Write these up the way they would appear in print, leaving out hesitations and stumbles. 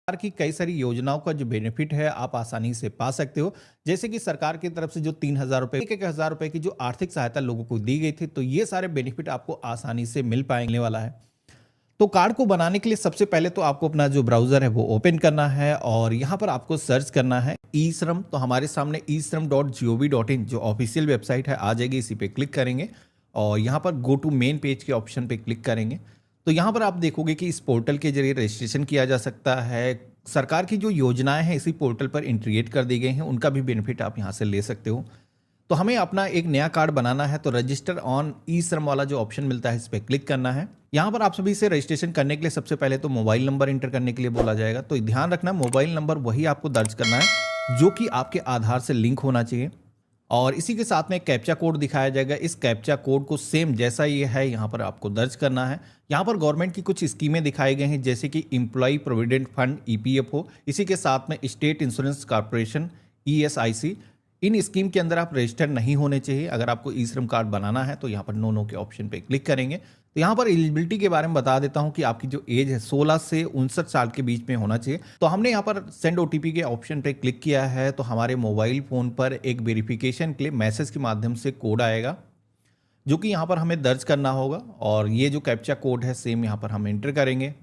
सरकार की कई सारी योजनाओं का जो बेनिफिट है आप आसानी से पा सकते हो। जैसे कि सरकार की तरफ से जो 3,000 रुपए, एक हजार रुपए की जो आर्थिक सहायता लोगों को दी गई थी, तो ये सारे बेनिफिट आपको आसानी से मिल पाएंगे वाला है। तो कार्ड को बनाने के लिए सबसे पहले तो आपको अपना जो ब्राउज़र है वो ओपन करना है और यहाँ पर आपको सर्च करना है ई श्रम। तो हमारे सामने e-shram.gov.in जो ऑफिशियल वेबसाइट है आ जाएगी, इसी पे क्लिक करेंगे और यहाँ पर गो टू मेन पेज के ऑप्शन पे क्लिक करेंगे। तो यहाँ पर आप देखोगे कि इस पोर्टल के जरिए रजिस्ट्रेशन किया जा सकता है। सरकार की जो योजनाएं हैं इसी पोर्टल पर इंटीग्रेट कर दी गई हैं, उनका भी बेनिफिट आप यहाँ से ले सकते हो। तो हमें अपना एक नया कार्ड बनाना है, तो रजिस्टर ऑन ई श्रम वाला जो ऑप्शन मिलता है इस पर क्लिक करना है। यहाँ पर आप सभी से रजिस्ट्रेशन करने के लिए सबसे पहले तो मोबाइल नंबर इंटर करने के लिए बोला जाएगा। तो ध्यान रखना मोबाइल नंबर वही आपको दर्ज करना है जो कि आपके आधार से लिंक होना चाहिए। और इसी के साथ में कैप्चा कोड दिखाया जाएगा। इस कैप्चा कोड को सेम जैसा ये है यहाँ पर आपको दर्ज करना है। यहाँ पर गवर्नमेंट की कुछ स्कीमें दिखाई गई हैं, जैसे कि एम्प्लॉय प्रोविडेंट फंड ईपीएफओ, इसी के साथ में स्टेट इंश्योरेंस कॉर्पोरेशन ईएसआईसी। इन स्कीम के अंदर आप रजिस्टर नहीं होने चाहिए। अगर आपको ई श्रम कार्ड बनाना है तो यहाँ पर नो के ऑप्शन पे क्लिक करेंगे। तो यहाँ पर एलिजिबिलिटी के बारे में बता देता हूँ कि आपकी जो एज है 16 से 59 साल के बीच में होना चाहिए। तो हमने यहाँ पर सेंड ओटीपी के ऑप्शन पे क्लिक किया है, तो हमारे मोबाइल फ़ोन पर एक वेरिफिकेशन के लिए मैसेज के माध्यम से कोड आएगा जो कि यहाँ पर हमें दर्ज करना होगा। और ये जो कैप्चा कोड है सेम यहाँ पर हम एंटर करेंगे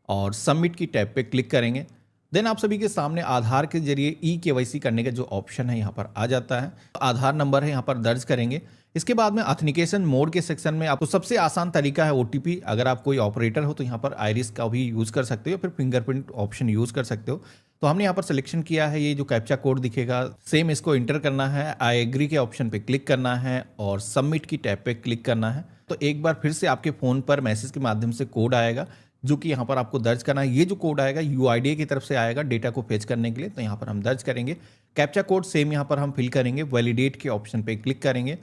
और सबमिट की टैब पे क्लिक करेंगे। देन आप सभी के सामने आधार के जरिए ई केवाईसी करने का जो ऑप्शन है यहाँ पर आ जाता है। आधार नंबर है यहाँ पर दर्ज करेंगे। इसके बाद में ऑथेंटिकेशन मोड के सेक्शन में आपको सबसे आसान तरीका है ओटीपी। अगर आप कोई ऑपरेटर हो तो यहाँ पर आइरिस का भी यूज़ कर सकते हो, फिर फिंगरप्रिंट ऑप्शन यूज़ कर सकते हो। तो हमने यहाँ पर सिलेक्शन किया है, ये जो कैप्चा कोड दिखेगा सेम इसको इंटर करना है। आई एग्री के ऑप्शन पे क्लिक करना है और सबमिट की टैब पे क्लिक करना है। तो एक बार फिर से आपके फ़ोन पर मैसेज के माध्यम से कोड आएगा जो कि यहाँ पर आपको दर्ज करना है। ये जो कोड आएगा यूआईडीए की तरफ से आएगा डेटा को फेच करने के लिए, तो यहाँ पर हम दर्ज करेंगे। कैप्चा कोड सेम यहाँ पर हम फिल करेंगे, वैलिडेट के ऑप्शन पे क्लिक करेंगे।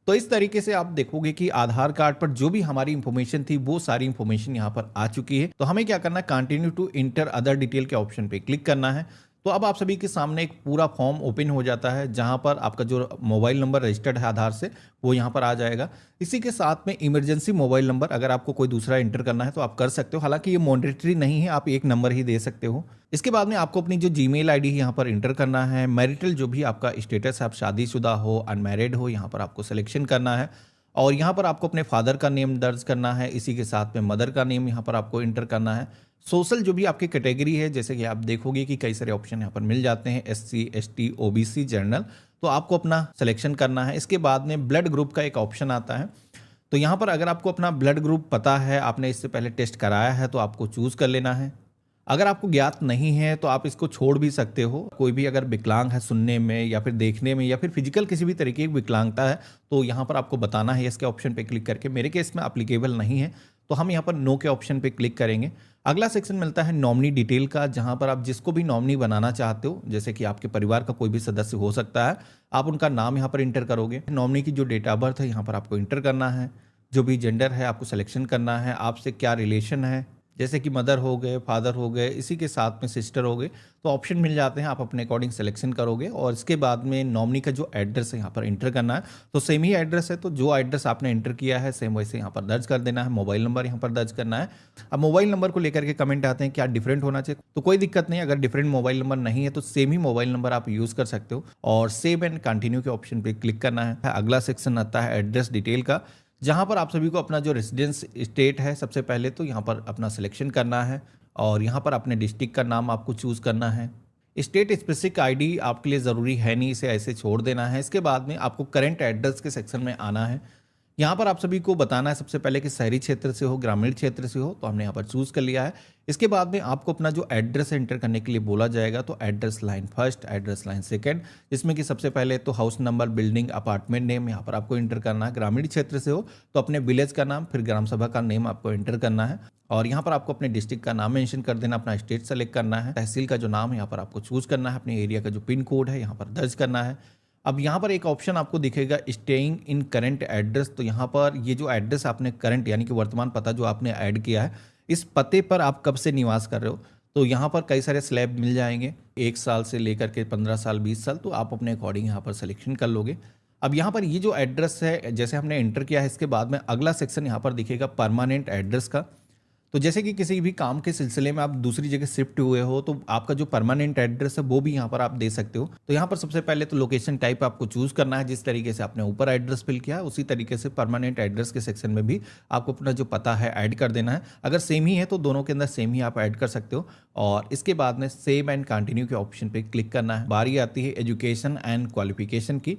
तो इस तरीके से आप देखोगे कि आधार कार्ड पर जो भी हमारी इंफॉर्मेशन थी वो सारी इंफॉर्मेशन यहाँ पर आ चुकी है। तो हमें क्या करना है, continue to enter other detail के ऑप्शन पे क्लिक करना है। तो अब आप सभी के सामने एक पूरा फॉर्म ओपन हो जाता है जहां पर आपका जो मोबाइल नंबर रजिस्टर्ड है आधार से वो यहां पर आ जाएगा। इसी के साथ में इमरजेंसी मोबाइल नंबर अगर आपको कोई दूसरा एंटर करना है तो आप कर सकते हो, हालांकि ये मॉनिटरी नहीं है, आप एक नंबर ही दे सकते हो। इसके बाद में आपको अपनी जो जीमेल आईडी है यहाँ पर इंटर करना है। मैरिटल जो भी आपका स्टेटस है, आप शादीशुदा हो अनमैरिड हो, यहाँ पर आपको सिलेक्शन करना है। और यहाँ पर आपको अपने फादर का नेम दर्ज करना है। इसी के साथ में मदर का नेम यहाँ पर आपको इंटर करना है। सोशल जो भी आपकी कैटेगरी है, जैसे कि आप देखोगे कि कई सारे ऑप्शन यहाँ पर मिल जाते हैं, एससी एसटी ओबीसी जनरल, तो आपको अपना सिलेक्शन करना है। इसके बाद में ब्लड ग्रुप का एक ऑप्शन आता है। तो यहाँ पर अगर आपको अपना ब्लड ग्रुप पता है, आपने इससे पहले टेस्ट कराया है, तो आपको चूज़ कर लेना है। अगर आपको ज्ञात नहीं है तो आप इसको छोड़ भी सकते हो। कोई भी अगर विकलांग है सुनने में या फिर देखने में या फिर फिजिकल किसी भी तरीके की विकलांगता है तो यहाँ पर आपको बताना है इसके ऑप्शन पे क्लिक करके। मेरे केस में अप्लीकेबल नहीं है तो हम यहाँ पर नो के ऑप्शन पे क्लिक करेंगे। अगला सेक्शन मिलता है नॉमिनी डिटेल का, जहाँ पर आप जिसको भी नॉमिनी बनाना चाहते हो, जैसे कि आपके परिवार का कोई भी सदस्य हो सकता है, आप उनका नाम यहाँ पर इंटर करोगे। नॉमिनी की जो डेट ऑफ बर्थ है यहाँ पर आपको इंटर करना है। जो भी जेंडर है आपको सिलेक्शन करना है। आपसे क्या रिलेशन है, जैसे कि मदर हो गए, फादर हो गए, इसी के साथ में सिस्टर हो गए, तो ऑप्शन मिल जाते हैं, आप अपने अकॉर्डिंग सिलेक्शन करोगे। और इसके बाद में नॉमिनी का जो एड्रेस है यहाँ पर इंटर करना है। तो सेम ही एड्रेस है, तो जो एड्रेस आपने इंटर किया है सेम वैसे यहाँ पर दर्ज कर देना है। मोबाइल नंबर यहाँ पर दर्ज करना है। अब मोबाइल नंबर को लेकर के कमेंट आते हैं क्या डिफरेंट होना चाहिए, तो कोई दिक्कत नहीं। अगर डिफरेंट मोबाइल नंबर नहीं है तो सेम ही मोबाइल नंबर आप यूज़ कर सकते हो। और सेव एंड कंटिन्यू के ऑप्शन पर क्लिक करना है। अगला सेक्शन आता है एड्रेस डिटेल का, जहाँ पर आप सभी को अपना जो रेजिडेंस स्टेट है सबसे पहले तो यहाँ पर अपना सिलेक्शन करना है। और यहाँ पर अपने डिस्ट्रिक्ट का नाम आपको चूज़ करना है। स्टेट स्पेसिफिक आईडी आपके लिए ज़रूरी है नहीं, इसे ऐसे छोड़ देना है। इसके बाद में आपको करंट एड्रेस के सेक्शन में आना है। यहाँ पर आप सभी को बताना है सबसे पहले कि शहरी क्षेत्र से हो ग्रामीण क्षेत्र से हो, तो हमने यहाँ पर चूज़ कर लिया है। इसके बाद में आपको अपना जो एड्रेस एंटर करने के लिए बोला जाएगा, तो address line first, address line second, जिसमें कि सबसे पहले तो house number, building, apartment name यहाँ पर आपको इंटर करना है। ग्रामीण क्षेत्र से हो तो अपने विलेज का नाम, फिर ग्राम सभा का नेम आपको इंटर करना है। और यहाँ पर आपको अपने डिस्ट्रिक्ट का नाम मेंशन कर देना, अपना स्टेट सेलेक्ट करना है, तहसील का जो नाम है यहाँ पर आपको चूज़ करना है, अपने एरिया का जो पिन कोड है यहाँ पर दर्ज करना है। अब यहाँ पर एक ऑप्शन आपको दिखेगा स्टेइंग इन करंट एड्रेस। तो यहाँ पर ये जो एड्रेस आपने करंट यानी कि वर्तमान पता जो आपने ऐड किया है, इस पते पर आप कब से निवास कर रहे हो, तो यहाँ पर कई सारे स्लैब मिल जाएंगे, 1 साल से लेकर के 15 साल 20 साल, तो आप अपने अकॉर्डिंग यहाँ पर सिलेक्शन कर लोगे। अब यहाँ पर ये जो एड्रेस है जैसे हमने एंटर किया है, इसके बाद में अगला सेक्शन यहाँ पर दिखेगा परमानेंट एड्रेस का। तो जैसे कि किसी भी काम के सिलसिले में आप दूसरी जगह शिफ्ट हुए हो तो आपका जो परमानेंट एड्रेस है वो भी यहाँ पर आप दे सकते हो। तो यहाँ पर सबसे पहले तो लोकेशन टाइप आपको चूज करना है, जिस तरीके से आपने ऊपर एड्रेस फिल किया है उसी तरीके से परमानेंट एड्रेस के सेक्शन में भी आपको अपना जो पता है ऐड कर देना है। अगर सेम ही है तो दोनों के अंदर सेम ही आप ऐड कर सकते हो और इसके बाद में सेव एंड कंटिन्यू के ऑप्शन पे क्लिक करना है। बारी आती है एजुकेशन एंड क्वालिफिकेशन की,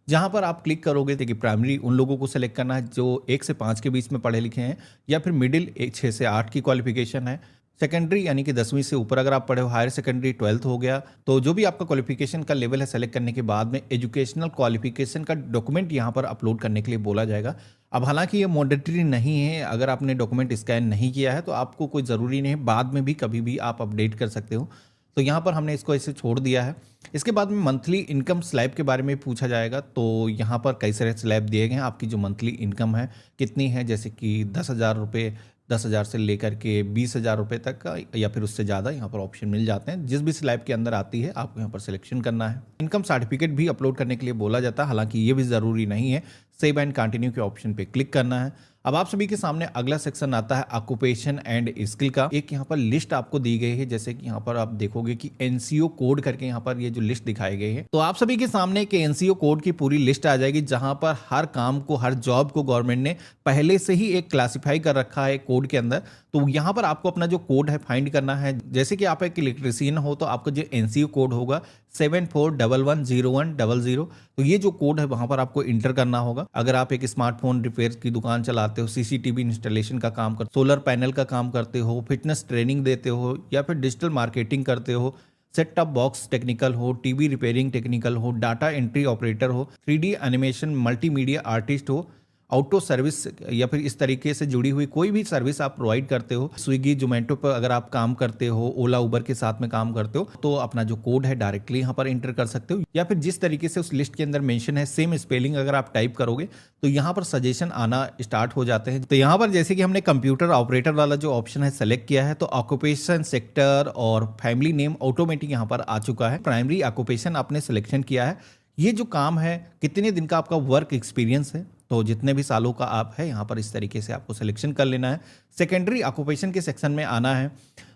जहाँ पर आप क्लिक करोगे देखिए प्राइमरी उन लोगों को सेलेक्ट करना है जो 1 से 5 के बीच में पढ़े लिखे हैं, या फिर मिडिल 6 से 8 की क्वालिफिकेशन है। सेकेंडरी यानी कि 10वीं से ऊपर अगर आप पढ़े हो, हायर सेकेंडरी 12th हो गया। तो जो भी आपका क्वालिफिकेशन का लेवल है सेलेक्ट करने के बाद में एजुकेशनल क्वालिफिकेशन का डॉक्यूमेंट यहाँ पर अपलोड करने के लिए बोला जाएगा। अब हालांकि ये मैंडेटरी नहीं है, अगर आपने डॉक्यूमेंट स्कैन नहीं किया है तो आपको कोई ज़रूरी नहीं है, बाद में भी कभी भी आप अपडेट कर सकते हो। तो यहाँ पर हमने इसको ऐसे छोड़ दिया है। इसके बाद में मंथली इनकम स्लैब के बारे में पूछा जाएगा। तो यहाँ पर कई सारे स्लैब दिए गए हैं, आपकी जो मंथली इनकम है कितनी है, जैसे कि 10,000 रुपये, 10,000 से लेकर के 20,000 रुपये तक का या फिर उससे ज़्यादा यहाँ पर ऑप्शन मिल जाते हैं। जिस भी स्लैब के अंदर आती है आपको यहाँ पर सिलेक्शन करना है। इनकम सर्टिफिकेट भी अपलोड करने के लिए बोला जाता है, हालांकि ये भी ज़रूरी नहीं है। सेव एंड कंटिन्यू के ऑप्शन पे क्लिक करना है। अब आप सभी के सामने अगला सेक्शन आता है ऑक्यूपेशन एंड स्किल का। एक यहाँ पर लिस्ट आपको दी गई है, जैसे कि यहाँ पर आप देखोगे कि एनसीओ कोड करके यहाँ पर ये जो लिस्ट दिखाई गई है, तो आप सभी के सामने एक एनसीओ कोड की पूरी लिस्ट आ जाएगी, जहां पर हर काम को, हर जॉब को गवर्नमेंट ने पहले से ही एक क्लासिफाई कर रखा है कोड के अंदर। तो यहाँ पर आपको अपना जो कोड है फाइंड करना है। जैसे कि आप एक इलेक्ट्रीशियन हो तो आपका जो एनसीओ कोड होगा 74110100, तो ये जो कोड है वहां पर आपको इंटर करना होगा। अगर आप एक स्मार्टफोन रिपेयर की दुकान चलाते हो, सीसीटीवी इंस्टॉलेशन का काम करते हो, सोलर पैनल का काम करते हो, फिटनेस ट्रेनिंग देते हो, या फिर डिजिटल मार्केटिंग करते हो, सेट टॉप बॉक्स टेक्निकल हो, टीवी रिपेयरिंग टेक्निकल हो, डाटा एंट्री ऑपरेटर हो, 3D एनिमेशन मल्टीमीडिया आर्टिस्ट हो, ऑटो सर्विस या फिर इस तरीके से जुड़ी हुई कोई भी सर्विस आप प्रोवाइड करते हो, स्विगी जोमेटो पर अगर आप काम करते हो, ओला उबर के साथ में काम करते हो, तो अपना जो कोड है डायरेक्टली यहाँ पर एंटर कर सकते हो। या फिर जिस तरीके से उस लिस्ट के अंदर मेंशन है सेम स्पेलिंग अगर आप टाइप करोगे तो यहाँ पर सजेशन आना स्टार्ट हो जाते हैं। तो यहाँ पर जैसे कि हमने कंप्यूटर ऑपरेटर वाला जो ऑप्शन है सेलेक्ट किया है, तो ऑक्यूपेशन, सेक्टर और फैमिली नेम ऑटोमेटिक यहाँ पर आ चुका है। प्राइमरी ऑक्यूपेशन आपने सिलेक्शन किया है, ये जो काम है कितने दिन का आपका वर्क एक्सपीरियंस है, तो जितने भी सालों का आप है यहाँ पर इस तरीके से आपको सिलेक्शन कर लेना है। सेकेंडरी ऑक्यूपेशन के सेक्शन में आना है,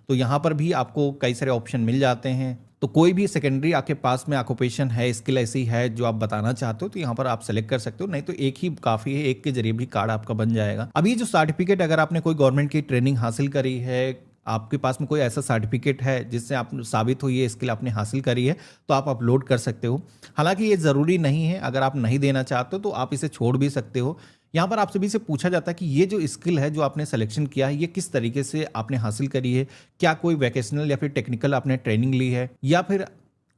तो यहाँ पर भी आपको कई सारे ऑप्शन मिल जाते हैं। तो कोई भी सेकेंडरी आपके पास में ऑक्यूपेशन है, स्किल ऐसी है जो आप बताना चाहते हो, तो यहाँ पर आप सेलेक्ट कर सकते हो, नहीं तो एक ही काफ़ी है, एक के जरिए भी कार्ड आपका बन जाएगा। अब ये जो सर्टिफिकेट, अगर आपने कोई गवर्नमेंट की ट्रेनिंग हासिल करी है, आपके पास में कोई ऐसा सर्टिफिकेट है जिससे आप साबित हो ये स्किल आपने हासिल करी है, तो आप अपलोड कर सकते हो। हालांकि ये ज़रूरी नहीं है, अगर आप नहीं देना चाहते हो तो आप इसे छोड़ भी सकते हो। यहाँ पर आप सभी से पूछा जाता है कि ये जो स्किल है जो आपने सिलेक्शन किया है, ये किस तरीके से आपने हासिल करी है, क्या कोई वैकेशनल या फिर टेक्निकल आपने ट्रेनिंग ली है, या फिर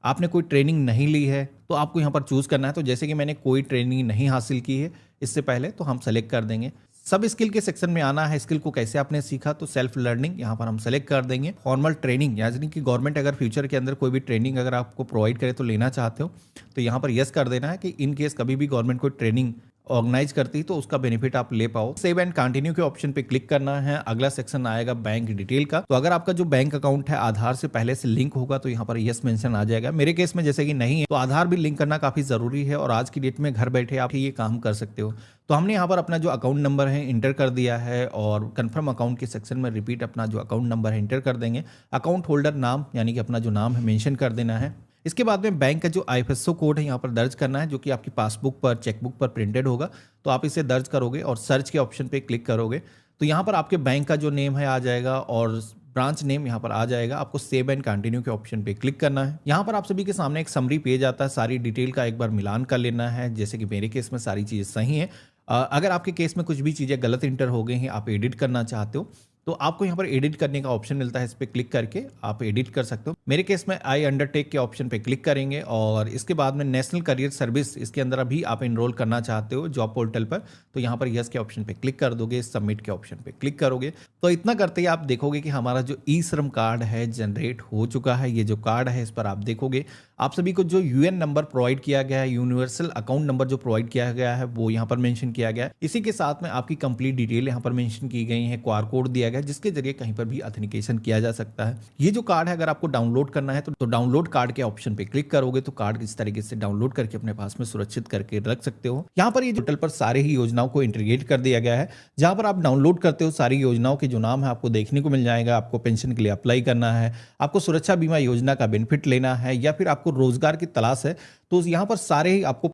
आपने कोई ट्रेनिंग नहीं ली है, तो आपको यहाँ पर चूज़ करना है। तो जैसे कि मैंने कोई ट्रेनिंग नहीं हासिल की है इससे पहले, तो हम सेलेक्ट कर देंगे। सब स्किल के सेक्शन में आना है, स्किल को कैसे आपने सीखा, तो सेल्फ लर्निंग यहाँ पर हम सेलेक्ट कर देंगे। फॉर्मल ट्रेनिंग, यानी कि गवर्नमेंट अगर फ्यूचर के अंदर कोई भी ट्रेनिंग अगर आपको प्रोवाइड करे तो लेना चाहते हो, तो यहाँ पर यस कर देना है कि इन केस कभी भी गवर्नमेंट कोई ट्रेनिंग ऑर्गेनाइज करती है तो उसका बेनिफिट आप ले पाओ। सेव एंड कंटिन्यू के ऑप्शन पे क्लिक करना है। अगला सेक्शन आएगा बैंक डिटेल का। तो अगर आपका जो बैंक अकाउंट है आधार से पहले से लिंक होगा तो यहाँ पर यस मेंशन आ जाएगा। मेरे केस में जैसे कि नहीं है, तो आधार भी लिंक करना काफी जरूरी है और आज की डेट में घर बैठे आप ये काम कर सकते हो। तो हमने यहाँ पर अपना जो अकाउंट नंबर है इंटर कर दिया है और कंफर्म अकाउंट के सेक्शन में रिपीट अपना जो अकाउंट नंबर है इंटर कर देंगे। अकाउंट होल्डर नाम यानी कि अपना जो नाम है मेंशन कर देना है। इसके बाद में बैंक का जो आईएफएसओ कोड है यहाँ पर दर्ज करना है, जो कि आपकी पासबुक पर, चेकबुक पर प्रिंटेड होगा। तो आप इसे दर्ज करोगे और सर्च के ऑप्शन पे क्लिक करोगे तो यहाँ पर आपके बैंक का जो नेम है आ जाएगा और ब्रांच नेम यहाँ पर आ जाएगा। आपको सेव एंड कंटिन्यू के ऑप्शन पे क्लिक करना है। यहाँ पर आप सभी के सामने एक समरी पेज आता है, सारी डिटेल का एक बार मिलान कर लेना है। जैसे कि मेरे केस में सारी चीज़ें सही हैं। अगर आपके केस में कुछ भी चीज़ें गलत इंटर हो गई हैं, आप एडिट करना चाहते हो, तो आपको यहाँ पर एडिट करने का ऑप्शन मिलता है। इस पर क्लिक करके आप एडिट कर सकते हो। मेरे केस में आई अंडरटेक के ऑप्शन पे क्लिक करेंगे और इसके बाद में नेशनल करियर सर्विस, इसके अंदर अभी आप इनरोल करना चाहते हो जॉब पोर्टल पर, तो यहाँ पर यस के ऑप्शन पे क्लिक कर दोगे, सबमिट के ऑप्शन पे क्लिक करोगे। तो इतना करते ही आप देखोगे कि हमारा जो ई श्रम कार्ड है जनरेट हो चुका है। ये जो कार्ड है इस पर आप देखोगे आप सभी को जो यूएन नंबर प्रोवाइड किया गया है, यूनिवर्सल अकाउंट नंबर जो प्रोवाइड किया गया है वो यहाँ पर मेंशन किया गया है। इसी के साथ में आपकी कंप्लीट डिटेल यहाँ पर मेंशन की गई है, क्यूआर कोड दिया गया गया है, जिसके जरिए कहीं पर भी ऑथेंटिकेशन किया जा सकता है। ये जो कार्ड है अगर आपको डाउनलोड करना है तो डाउनलोड कार्ड के ऑप्शन पे क्लिक करोगे तो कार्ड इस तरीके से डाउनलोड करके अपने पास में सुरक्षित करके रख सकते हो। यहाँ पर ये पोर्टल पर सारे ही योजनाओं को इंटीग्रेट कर दिया गया है, जहां पर आप डाउनलोड करते हो सारी योजनाओं के जो नाम है आपको देखने को मिल जाएगा। आपको पेंशन के लिए अप्लाई करना है, आपको सुरक्षा बीमा योजना का बेनिफिट लेना है, या फिर आपको रोजगार की तलाश है, तो यहाँ पर सारे ही आपको